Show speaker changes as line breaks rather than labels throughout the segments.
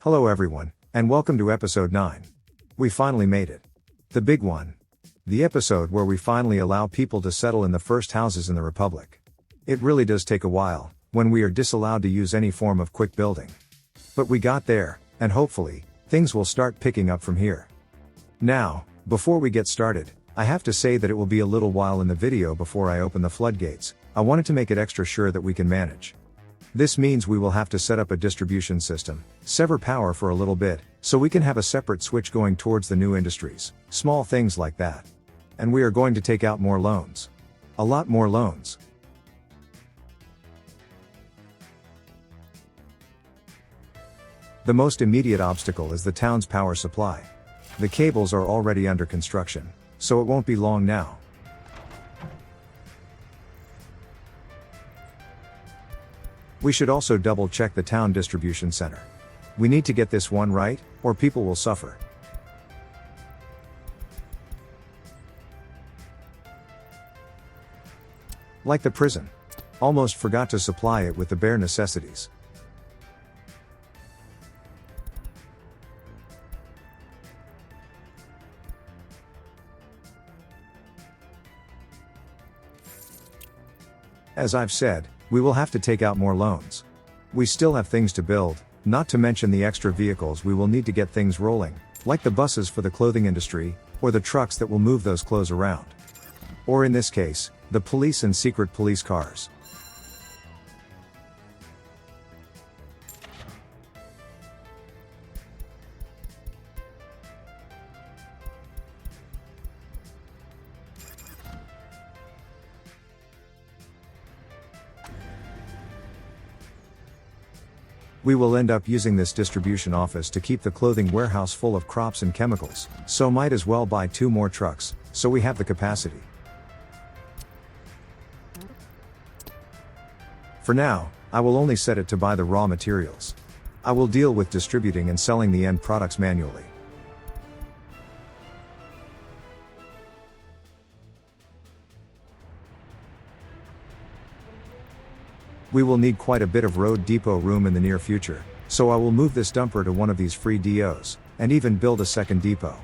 Hello everyone, and welcome to episode 9. We finally made it. The big one. The episode where we finally allow people to settle in the first houses in the Republic. It really does take a while, when we are disallowed to use any form of quick building. But we got there, and hopefully, things will start picking up from here. Now, before we get started, I have to say that it will be a little while in the video before I open the floodgates. I wanted to make it extra sure that we can manage. This means we will have to set up a distribution system, sever power for a little bit, so we can have a separate switch going towards the new industries, small things like that. And we are going to take out more loans. A lot more loans. The most immediate obstacle is the town's power supply. The cables are already under construction, so it won't be long now. We should also double check the town distribution center. We need to get this one right, or people will suffer. Like the prison. Almost forgot to supply it with the bare necessities. As I've said, we will have to take out more loans. We still have things to build, not to mention the extra vehicles we will need to get things rolling, like the buses for the clothing industry, or the trucks that will move those clothes around. Or in this case, the police and secret police cars. We will end up using this distribution office to keep the clothing warehouse full of crops and chemicals, so might as well buy 2 more trucks, so we have the capacity. For now, I will only set it to buy the raw materials. I will deal with distributing and selling the end products manually. We will need quite a bit of road depot room in the near future, so I will move this dumper to one of these free DOs, and even build a second depot.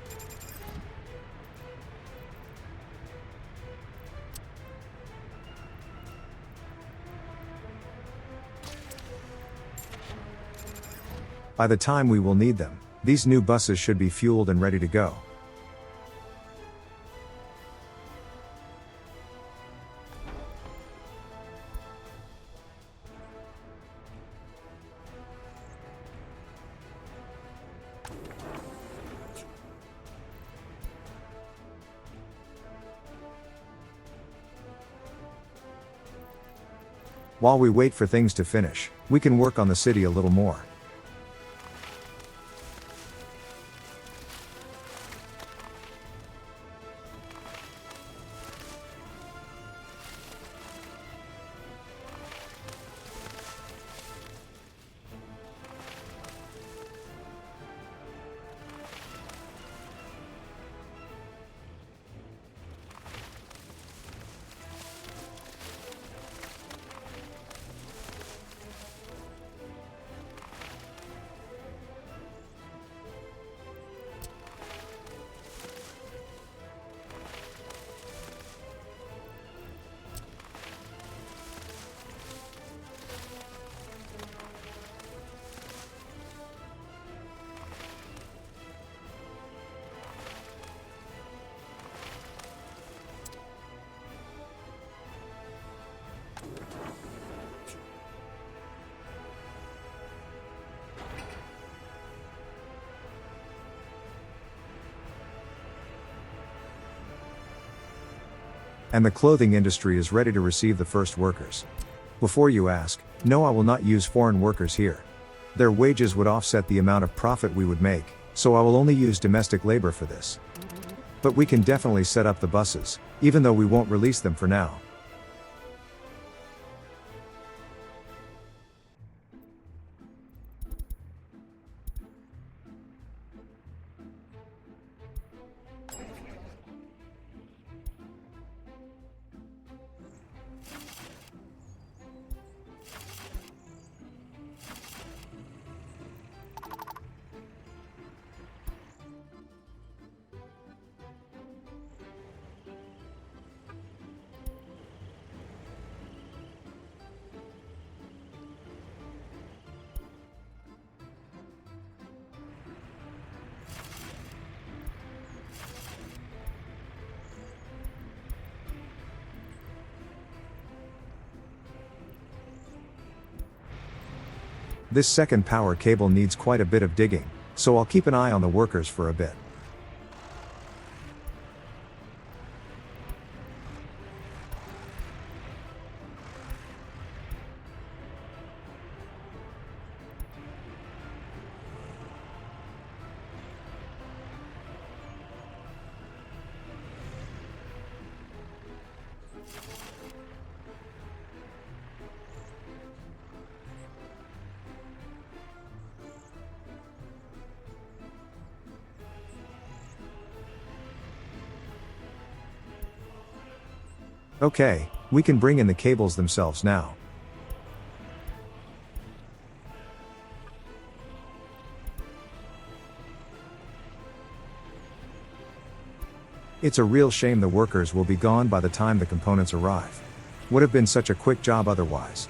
By the time we will need them, these new buses should be fueled and ready to go. While we wait for things to finish, we can work on the city a little more. And the clothing industry is ready to receive the first workers. Before you ask, no, I will not use foreign workers here. Their wages would offset the amount of profit we would make, so I will only use domestic labor for this. But we can definitely set up the buses, even though we won't release them for now. This second power cable needs quite a bit of digging, so I'll keep an eye on the workers for a bit. Okay, we can bring in the cables themselves now. It's a real shame the workers will be gone by the time the components arrive. Would have been such a quick job otherwise.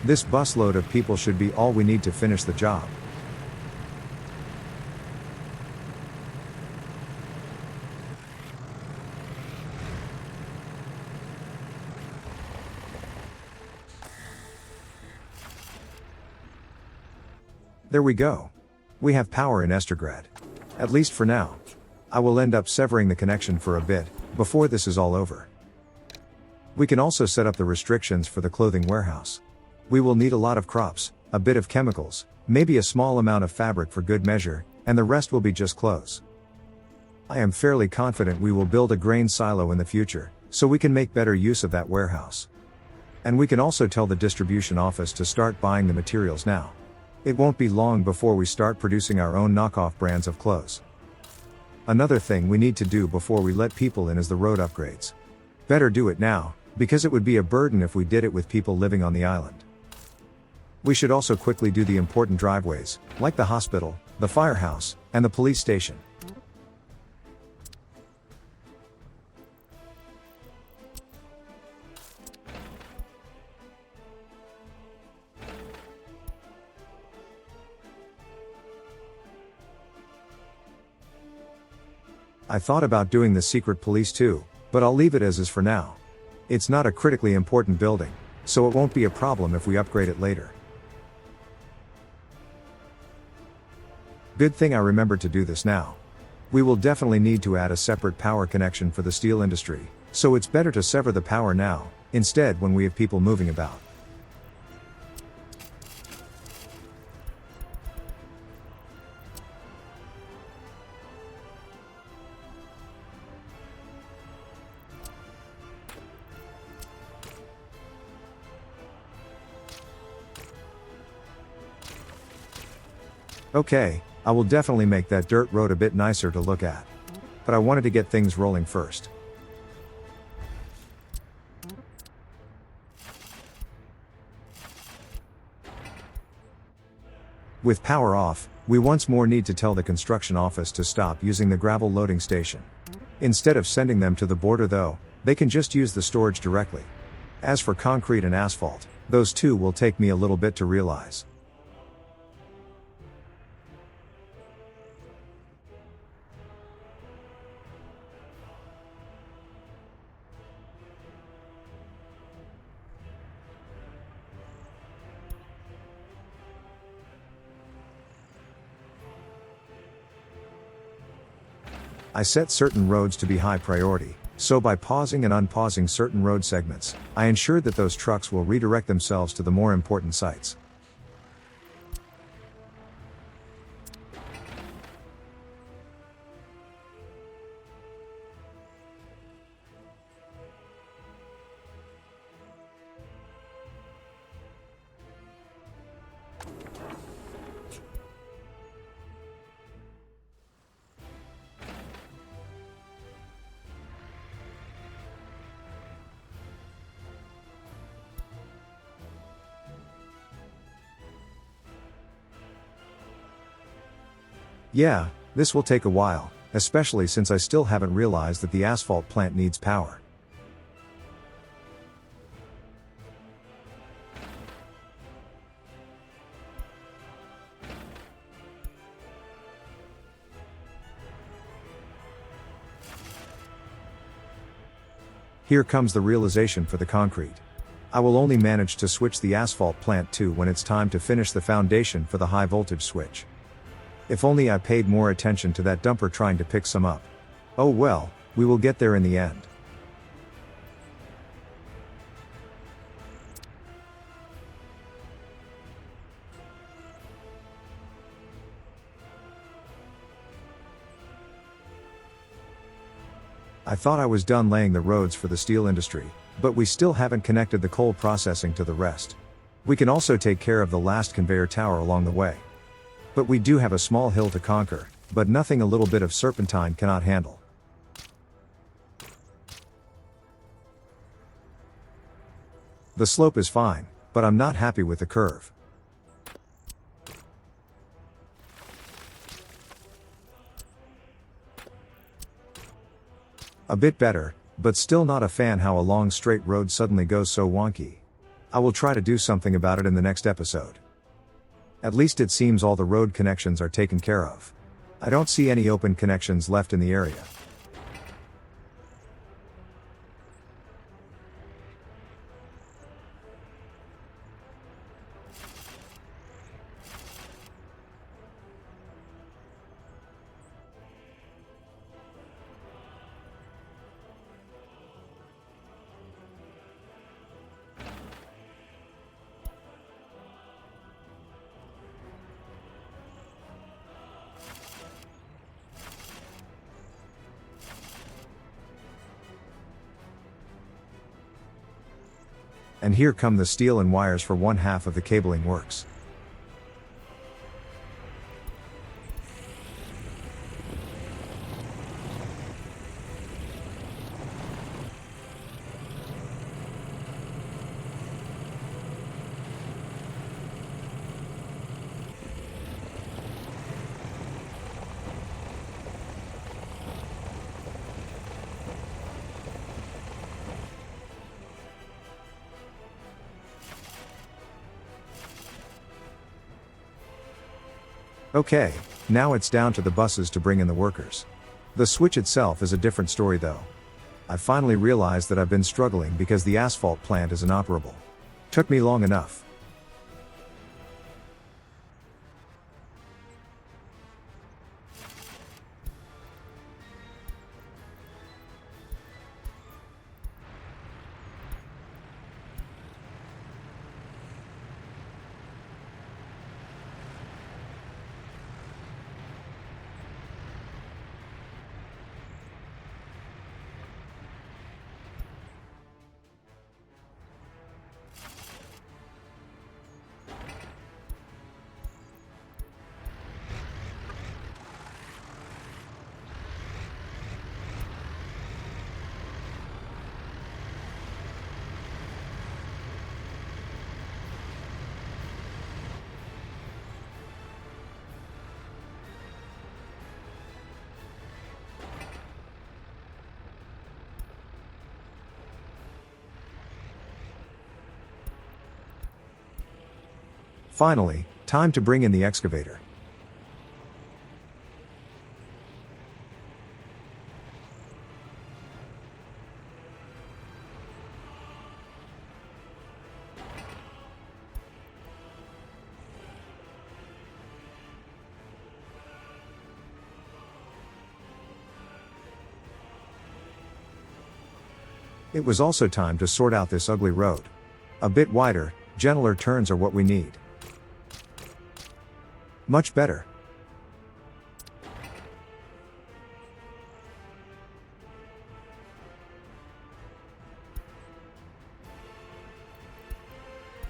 This busload of people should be all we need to finish the job. There we go. We have power in Estergrad. At least for now. I will end up severing the connection for a bit, before this is all over. We can also set up the restrictions for the clothing warehouse. We will need a lot of crops, a bit of chemicals, maybe a small amount of fabric for good measure, and the rest will be just clothes. I am fairly confident we will build a grain silo in the future, so we can make better use of that warehouse. And we can also tell the distribution office to start buying the materials now. It won't be long before we start producing our own knockoff brands of clothes. Another thing we need to do before we let people in is the road upgrades. Better do it now, because it would be a burden if we did it with people living on the island. We should also quickly do the important driveways, like the hospital, the firehouse, and the police station. I thought about doing the secret police too, but I'll leave it as is for now. It's not a critically important building, so it won't be a problem if we upgrade it later. Good thing I remembered to do this now. We will definitely need to add a separate power connection for the steel industry, so it's better to sever the power now, instead when we have people moving about. Okay, I will definitely make that dirt road a bit nicer to look at. But I wanted to get things rolling first. With power off, we once more need to tell the construction office to stop using the gravel loading station. Instead of sending them to the border though, they can just use the storage directly. As for concrete and asphalt, those two will take me a little bit to realize. I set certain roads to be high priority, so by pausing and unpausing certain road segments, I ensured that those trucks will redirect themselves to the more important sites. Yeah, this will take a while, especially since I still haven't realized that the asphalt plant needs power. Here comes the realization for the concrete. I will only manage to switch the asphalt plant to when it's time to finish the foundation for the high voltage switch. If only I paid more attention to that dumper trying to pick some up. Oh well, we will get there in the end. I thought I was done laying the roads for the steel industry, but we still haven't connected the coal processing to the rest. We can also take care of the last conveyor tower along the way. But we do have a small hill to conquer, but nothing a little bit of serpentine cannot handle. The slope is fine, but I'm not happy with the curve. A bit better, but still not a fan how a long straight road suddenly goes so wonky. I will try to do something about it in the next episode. At least it seems all the road connections are taken care of. I don't see any open connections left in the area. And here come the steel and wires for one half of the cabling works. Okay, now it's down to the buses to bring in the workers. The switch itself is a different story though. I finally realized that I've been struggling because the asphalt plant is inoperable. Took me long enough. Finally, time to bring in the excavator. It was also time to sort out this ugly road. A bit wider, gentler turns are what we need. Much better.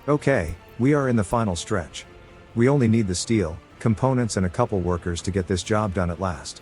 Okay, we are in the final stretch. We only need the steel, components and a couple workers to get this job done at last.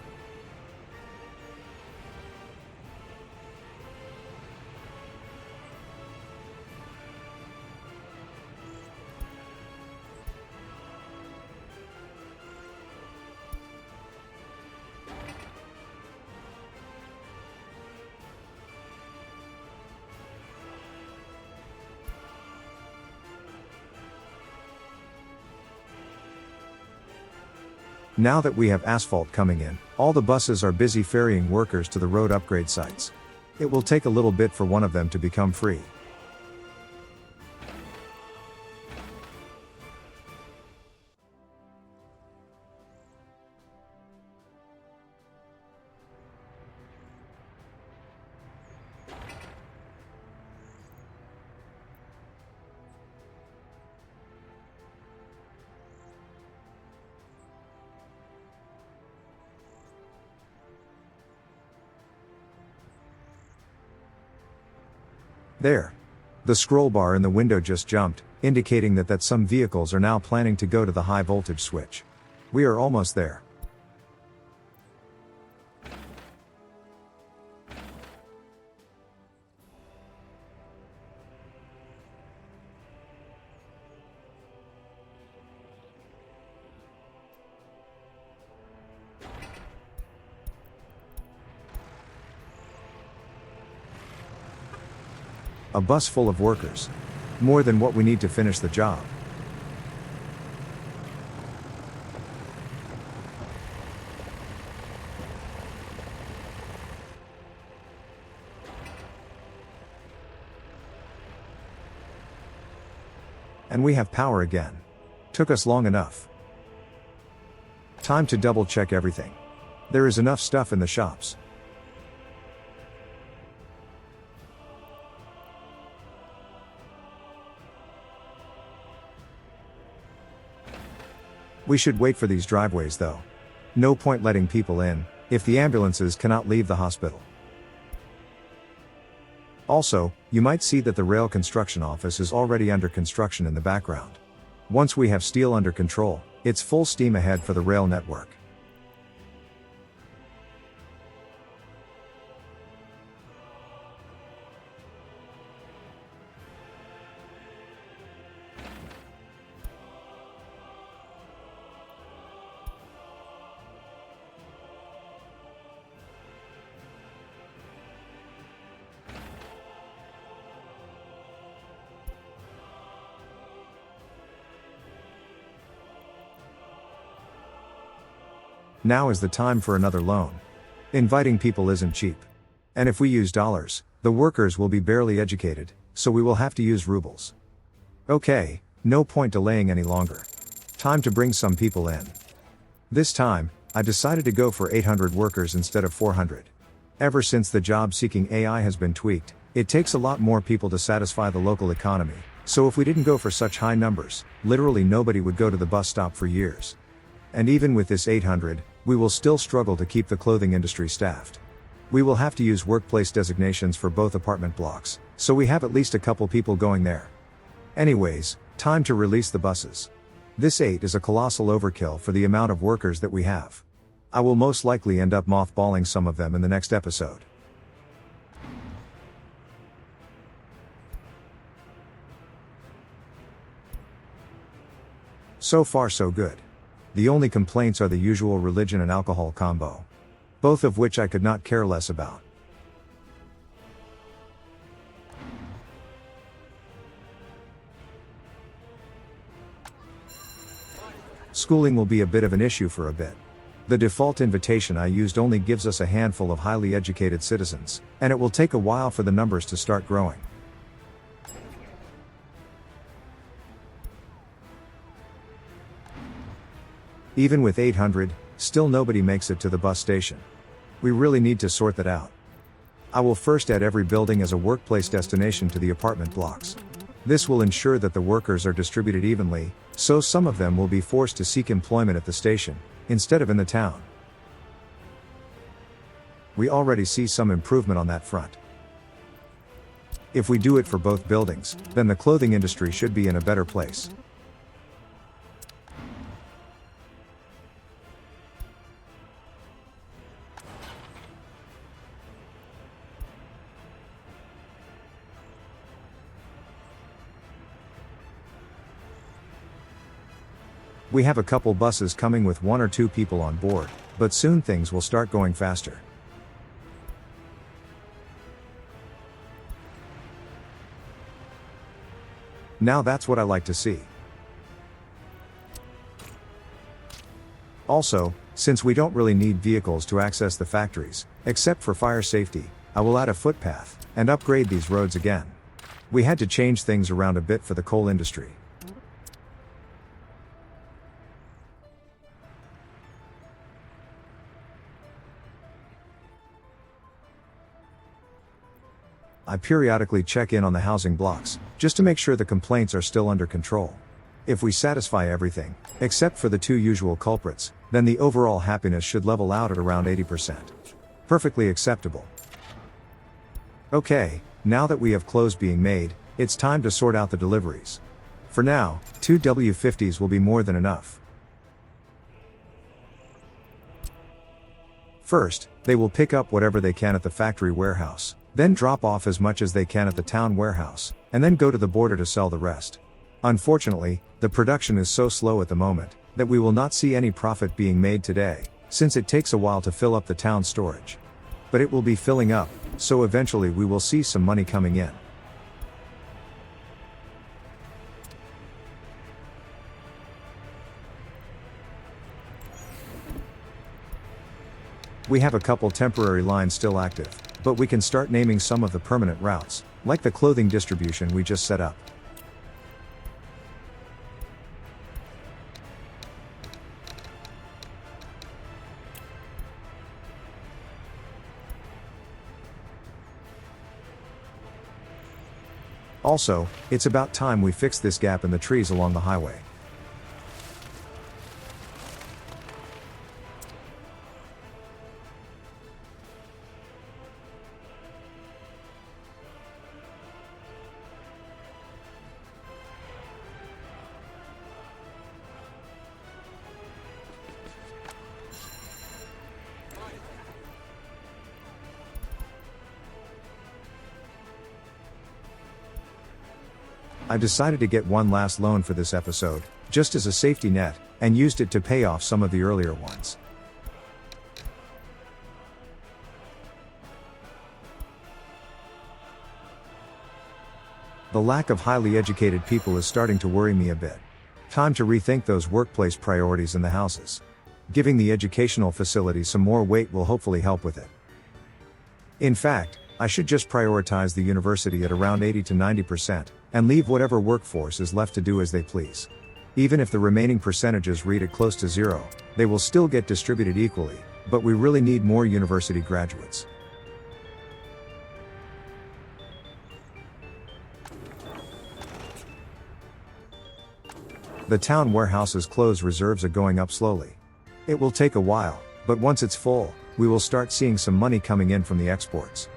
Now that we have asphalt coming in, all the buses are busy ferrying workers to the road upgrade sites. It will take a little bit for one of them to become free. There. The scroll bar in the window just jumped, indicating that some vehicles are now planning to go to the high voltage switch. We are almost there. A bus full of workers. More than what we need to finish the job. And we have power again. Took us long enough. Time to double check everything. There is enough stuff in the shops. We should wait for these driveways though. No point letting people in, if the ambulances cannot leave the hospital. Also, you might see that the rail construction office is already under construction in the background. Once we have steel under control, it's full steam ahead for the rail network. Now is the time for another loan. Inviting people isn't cheap. And if we use dollars, the workers will be barely educated, so we will have to use rubles. Okay, no point delaying any longer. Time to bring some people in. This time, I decided to go for 800 workers instead of 400. Ever since the job-seeking AI has been tweaked, it takes a lot more people to satisfy the local economy, so if we didn't go for such high numbers, literally nobody would go to the bus stop for years. And even with this 800, we will still struggle to keep the clothing industry staffed. We will have to use workplace designations for both apartment blocks, so we have at least a couple people going there. Anyways, time to release the buses. This 8 is a colossal overkill for the amount of workers that we have. I will most likely end up mothballing some of them in the next episode. So far so good. The only complaints are the usual religion and alcohol combo. Both of which I could not care less about. Schooling will be a bit of an issue for a bit. The default invitation I used only gives us a handful of highly educated citizens, and it will take a while for the numbers to start growing. Even with 800, still nobody makes it to the bus station. We really need to sort that out. I will first add every building as a workplace destination to the apartment blocks. This will ensure that the workers are distributed evenly, so some of them will be forced to seek employment at the station, instead of in the town. We already see some improvement on that front. If we do it for both buildings, then the clothing industry should be in a better place. We have a couple buses coming with 1 or 2 people on board, but soon things will start going faster. Now that's what I like to see. Also, since we don't really need vehicles to access the factories, except for fire safety, I will add a footpath, and upgrade these roads again. We had to change things around a bit for the coal industry. I periodically check in on the housing blocks, just to make sure the complaints are still under control. If we satisfy everything, except for the two usual culprits, then the overall happiness should level out at around 80%. Perfectly acceptable. Okay, now that we have clothes being made, it's time to sort out the deliveries. For now, 2 W50s will be more than enough. First, they will pick up whatever they can at the factory warehouse, then drop off as much as they can at the town warehouse, and then go to the border to sell the rest. Unfortunately, the production is so slow at the moment, that we will not see any profit being made today, since it takes a while to fill up the town storage. But it will be filling up, so eventually we will see some money coming in. We have a couple temporary lines still active, but we can start naming some of the permanent routes, like the clothing distribution we just set up. Also, it's about time we fix this gap in the trees along the highway. I decided to get one last loan for this episode, just as a safety net, and used it to pay off some of the earlier ones. The lack of highly educated people is starting to worry me a bit. Time to rethink those workplace priorities in the houses. Giving the educational facilities some more weight will hopefully help with it. In fact, I should just prioritize the university at around 80 to 90%, and leave whatever workforce is left to do as they please. Even if the remaining percentages read at close to zero, they will still get distributed equally, but we really need more university graduates. The town warehouse's clothes reserves are going up slowly. It will take a while, but once it's full, we will start seeing some money coming in from the exports.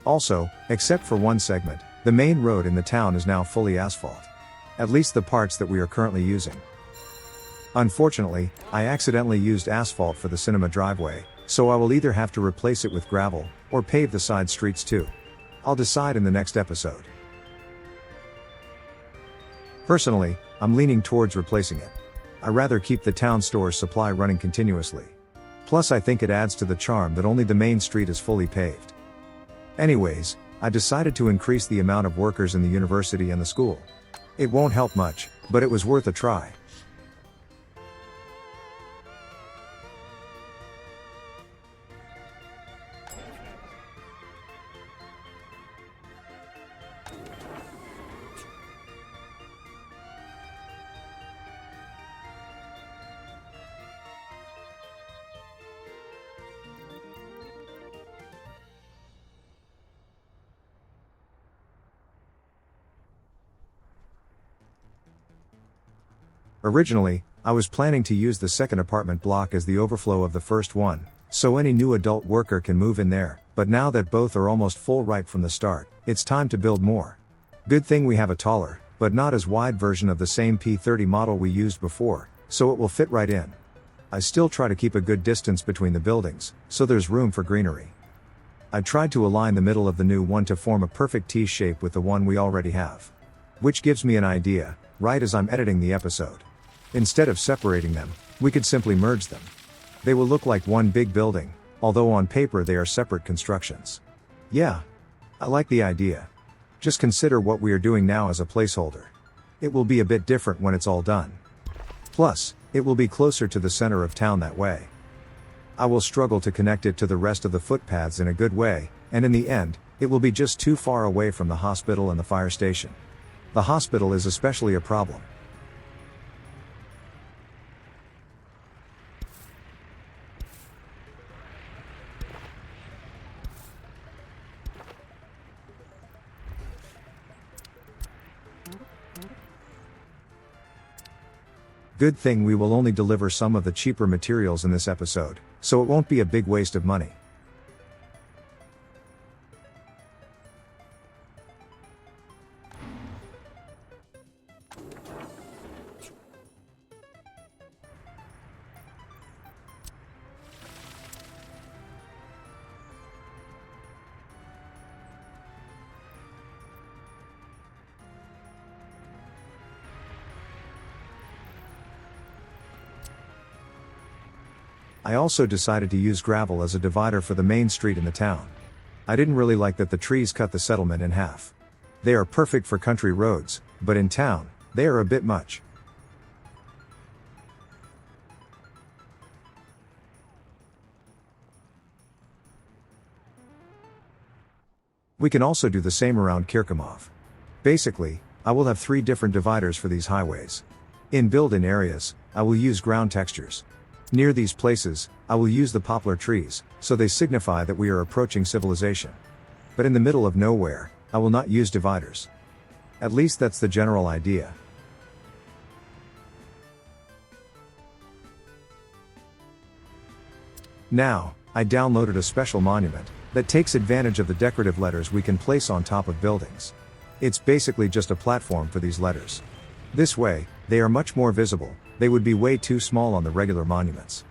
Also, except for one segment, the main road in the town is now fully asphalt. At least the parts that we are currently using. Unfortunately, I accidentally used asphalt for the cinema driveway, so I will either have to replace it with gravel, or pave the side streets too. I'll decide in the next episode. Personally, I'm leaning towards replacing it. I rather keep the town store's supply running continuously. Plus I think it adds to the charm that only the main street is fully paved. Anyways, I decided to increase the amount of workers in the university and the school. It won't help much, but it was worth a try. Originally, I was planning to use the second apartment block as the overflow of the first one, so any new adult worker can move in there, but now that both are almost full right from the start, it's time to build more. Good thing we have a taller, but not as wide version of the same P30 model we used before, so it will fit right in. I still try to keep a good distance between the buildings, so there's room for greenery. I tried to align the middle of the new one to form a perfect T shape with the one we already have. Which gives me an idea, right as I'm editing the episode. Instead of separating them, we could simply merge them. They will look like one big building, although on paper they are separate constructions. Yeah. I like the idea. Just consider what we are doing now as a placeholder. It will be a bit different when it's all done. Plus, it will be closer to the center of town that way. I will struggle to connect it to the rest of the footpaths in a good way, and in the end, it will be just too far away from the hospital and the fire station. The hospital is especially a problem. Good thing we will only deliver some of the cheaper materials in this episode, so it won't be a big waste of money. I also decided to use gravel as a divider for the main street in the town. I didn't really like that the trees cut the settlement in half. They are perfect for country roads, but in town, they are a bit much. We can also do the same around Kirkomov. Basically, I will have 3 different dividers for these highways. In built-in areas, I will use ground textures. Near these places, I will use the poplar trees, so they signify that we are approaching civilization. But in the middle of nowhere, I will not use dividers. At least that's the general idea. Now, I downloaded a special monument that takes advantage of the decorative letters we can place on top of buildings. It's basically just a platform for these letters. This way, they are much more visible. They would be way too small on the regular monuments.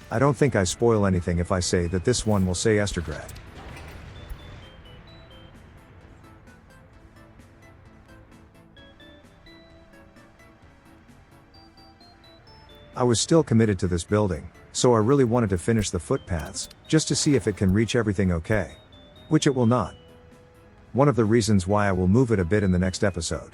I don't think I spoil anything if I say that this one will say Estergrad. I was still committed to this building, so I really wanted to finish the footpaths, just to see if it can reach everything okay. Which it will not. One of the reasons why I will move it a bit in the next episode.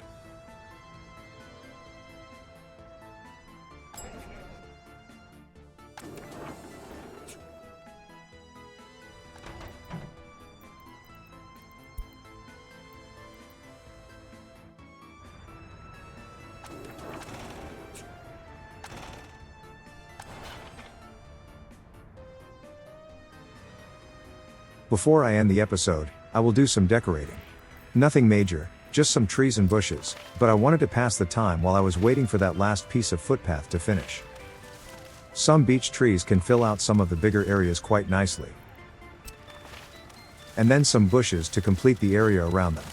Before I end the episode, I will do some decorating. Nothing major, just some trees and bushes, but I wanted to pass the time while I was waiting for that last piece of footpath to finish. Some beech trees can fill out some of the bigger areas quite nicely. And then some bushes to complete the area around them.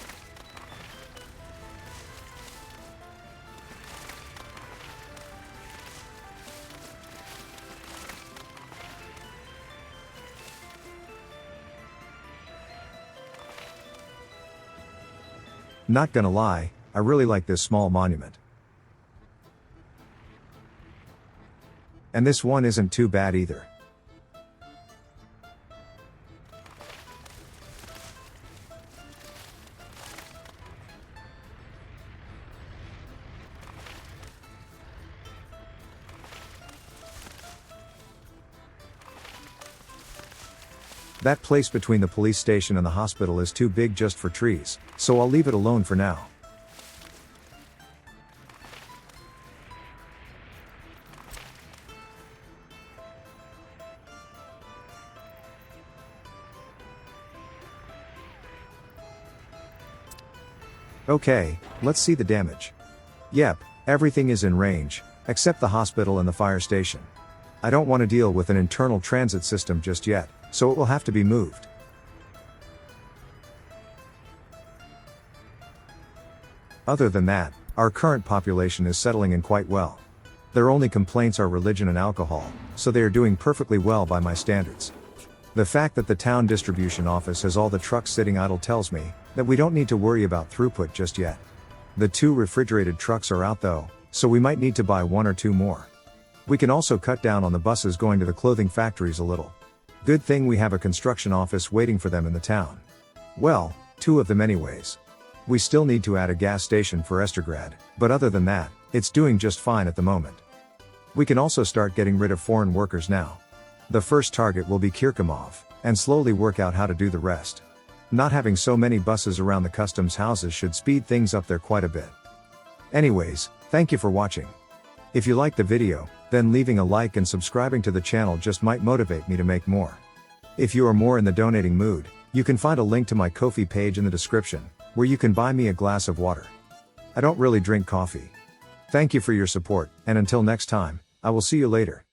Not gonna lie, I really like this small monument. And this one isn't too bad either. That place between the police station and the hospital is too big just for trees, so I'll leave it alone for now. Okay, let's see the damage. Yep, everything is in range, except the hospital and the fire station. I don't want to deal with an internal transit system just yet, so it will have to be moved. Other than that, our current population is settling in quite well. Their only complaints are religion and alcohol, so they are doing perfectly well by my standards. The fact that the town distribution office has all the trucks sitting idle tells me that we don't need to worry about throughput just yet. The 2 refrigerated trucks are out though, so we might need to buy 1 or 2 more. We can also cut down on the buses going to the clothing factories a little. Good thing we have a construction office waiting for them in the town. Well, 2 of them anyways. We still need to add a gas station for Estergrad, but other than that, it's doing just fine at the moment. We can also start getting rid of foreign workers now. The first target will be Kirkimov, and slowly work out how to do the rest. Not having so many buses around the customs houses should speed things up there quite a bit. Anyways, thank you for watching. If you liked the video, then leaving a like and subscribing to the channel just might motivate me to make more. If you are more in the donating mood, you can find a link to my Ko-fi page in the description, where you can buy me a glass of water. I don't really drink coffee. Thank you for your support, and until next time, I will see you later.